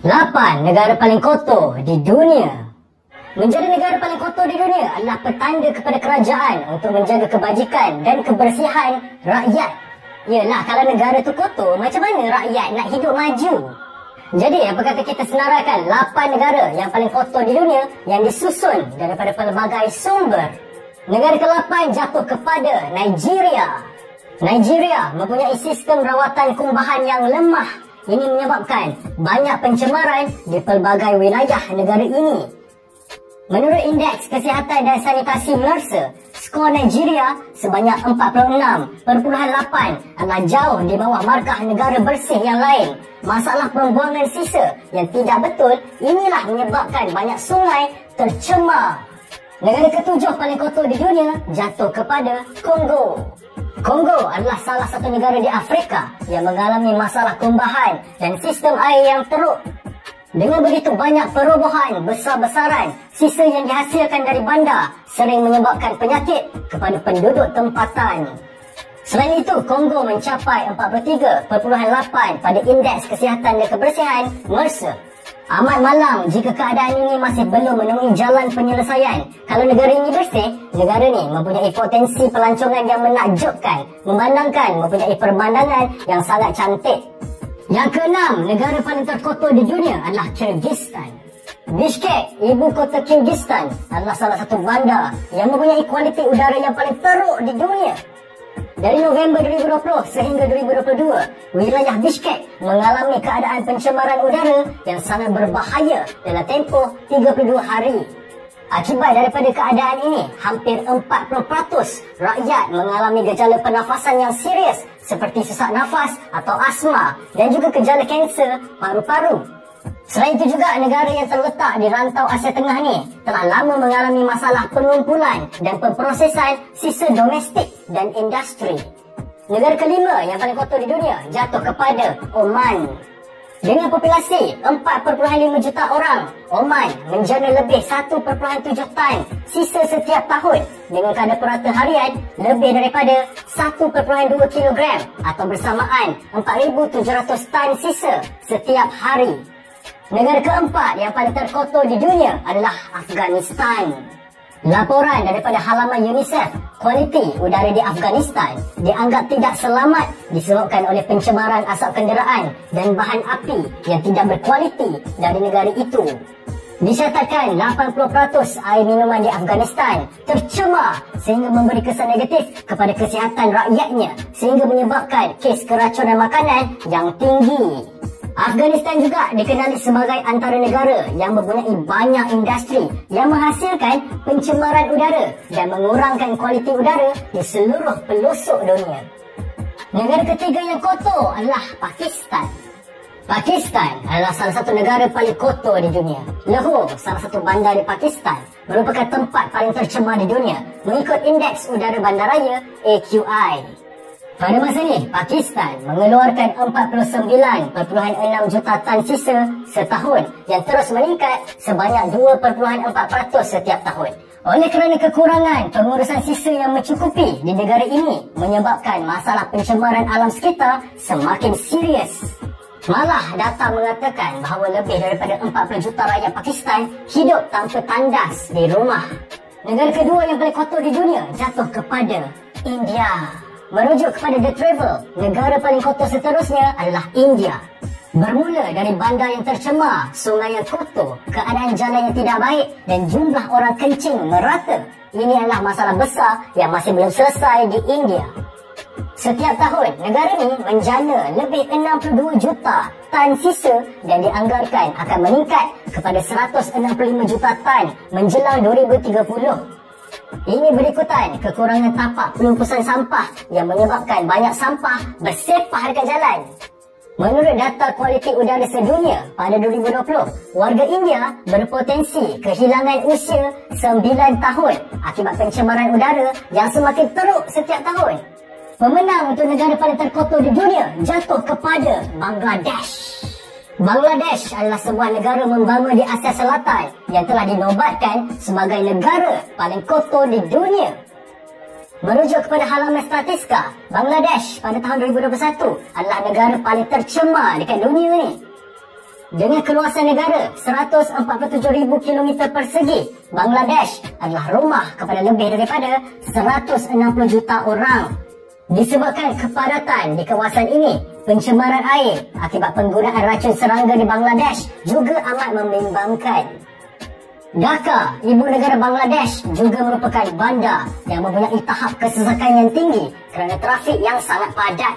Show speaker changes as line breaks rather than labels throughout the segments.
8 negara paling kotor di dunia. Menjadi negara paling kotor di dunia adalah petanda kepada kerajaan untuk menjaga kebajikan dan kebersihan rakyat. Yalah, kalau negara tu kotor, macam mana rakyat nak hidup maju? Jadi, apa kata kita senaraikan 8 negara yang paling kotor di dunia yang disusun daripada pelbagai sumber. Negara ke-8 jatuh kepada Nigeria. Nigeria mempunyai sistem rawatan kumbahan yang lemah. Ini menyebabkan banyak pencemaran di pelbagai wilayah negara ini. Menurut Indeks Kesihatan dan Sanitasi Mercer, skor Nigeria sebanyak 46.8 adalah jauh di bawah markah negara bersih yang lain. Masalah pembuangan sisa yang tidak betul inilah menyebabkan banyak sungai tercemar. Negara ke-7 paling kotor di dunia jatuh kepada Kongo. Kongo adalah salah satu negara di Afrika yang mengalami masalah kumbahan dan sistem air yang teruk. Dengan begitu banyak perobohan besar-besaran, sisa yang dihasilkan dari bandar sering menyebabkan penyakit kepada penduduk tempatan. Selain itu, Kongo mencapai 43.8 pada Indeks Kesihatan dan Kebersihan Mercer. Amat malang jika keadaan ini masih belum menemui jalan penyelesaian. Kalau negara ini bersih, negara ini mempunyai potensi pelancongan yang menakjubkan, memandangkan mempunyai pemandangan yang sangat cantik. Yang ke-6, negara paling terkotor di dunia adalah Kyrgyzstan. Bishkek, ibu kota Kyrgyzstan, adalah salah satu bandar yang mempunyai kualiti udara yang paling teruk di dunia. Dari November 2020 sehingga 2022, wilayah Bishkek mengalami keadaan pencemaran udara yang sangat berbahaya dalam tempoh 32 hari. Akibat daripada keadaan ini, hampir 40% rakyat mengalami gejala pernafasan yang serius seperti sesak nafas atau asma dan juga gejala kanser paru-paru. Selain itu juga, negara yang terletak di rantau Asia Tengah ni telah lama mengalami masalah pengumpulan dan pemprosesan sisa domestik dan industri. Negara ke-5 yang paling kotor di dunia jatuh kepada Oman. Dengan populasi 4.5 juta orang, Oman menjana lebih 1.7 tan sisa setiap tahun dengan kadar purata harian lebih daripada 1.2 kilogram atau bersamaan 4,700 tan sisa setiap hari. Negara ke-4 yang paling terkotor di dunia adalah Afghanistan. Laporan daripada halaman UNICEF, kualiti udara di Afghanistan dianggap tidak selamat disebabkan oleh pencemaran asap kenderaan dan bahan api yang tidak berkualiti dari negara itu. Dicatatkan 80% air minuman di Afghanistan tercemar sehingga memberi kesan negatif kepada kesihatan rakyatnya sehingga menyebabkan kes keracunan makanan yang tinggi. Afghanistan juga dikenali sebagai antara negara yang mempunyai banyak industri yang menghasilkan pencemaran udara dan mengurangkan kualiti udara di seluruh pelosok dunia. Negara ketiga yang kotor adalah Pakistan. Pakistan adalah salah satu negara paling kotor di dunia. Lahore, salah satu bandar di Pakistan, merupakan tempat paling tercemar di dunia mengikut Indeks Udara Bandaraya AQI. Pada masa ini, Pakistan mengeluarkan 49.6 juta tan sisa setahun yang terus meningkat sebanyak 2.4% setiap tahun. Oleh kerana kekurangan pengurusan sisa yang mencukupi di negara ini menyebabkan masalah pencemaran alam sekitar semakin serius. Malah data mengatakan bahawa lebih daripada 40 juta rakyat Pakistan hidup tanpa tandas di rumah. Negara kedua yang paling kotor di dunia jatuh kepada India. Merujuk kepada The Travel, negara paling kotor seterusnya adalah India. Bermula dari bandar yang tercemar, sungai yang kotor, keadaan jalan yang tidak baik dan jumlah orang kencing merata. Ini adalah masalah besar yang masih belum selesai di India. Setiap tahun, negara ini menjana lebih 62 juta tan sisa dan dianggarkan akan meningkat kepada 165 juta tan menjelang 2030. Ini berikutan kekurangan tapak penumpusan sampah yang menyebabkan banyak sampah bersepah dekat jalan. Menurut data kualiti udara sedunia pada 2020, warga India berpotensi kehilangan usia 9 tahun akibat pencemaran udara yang semakin teruk setiap tahun. Pemenang untuk negara paling terkotor di dunia jatuh kepada Bangladesh. Bangladesh adalah sebuah negara membama di Asia Selatan yang telah dinobatkan sebagai negara paling kotor di dunia. Merujuk kepada halaman Statista, Bangladesh pada tahun 2021 adalah negara paling tercemar dekat dunia ni. Dengan keluasan negara 147,000 km persegi, Bangladesh adalah rumah kepada lebih daripada 160 juta orang. Disebabkan kepadatan di kawasan ini, pencemaran air akibat penggunaan racun serangga di Bangladesh juga amat membimbangkan. Dhaka, ibu negara Bangladesh, juga merupakan bandar yang mempunyai tahap kesesakan yang tinggi kerana trafik yang sangat padat.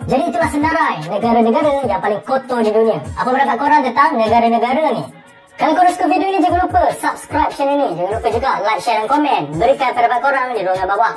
Jadi itulah senarai negara-negara yang paling kotor di dunia. Apa pendapat korang tentang negara-negara ni? Kalau korang suka video ni, jangan lupa subscribe channel ni. Jangan lupa juga like, share dan komen. Berikan pendapat korang di ruangan bawah.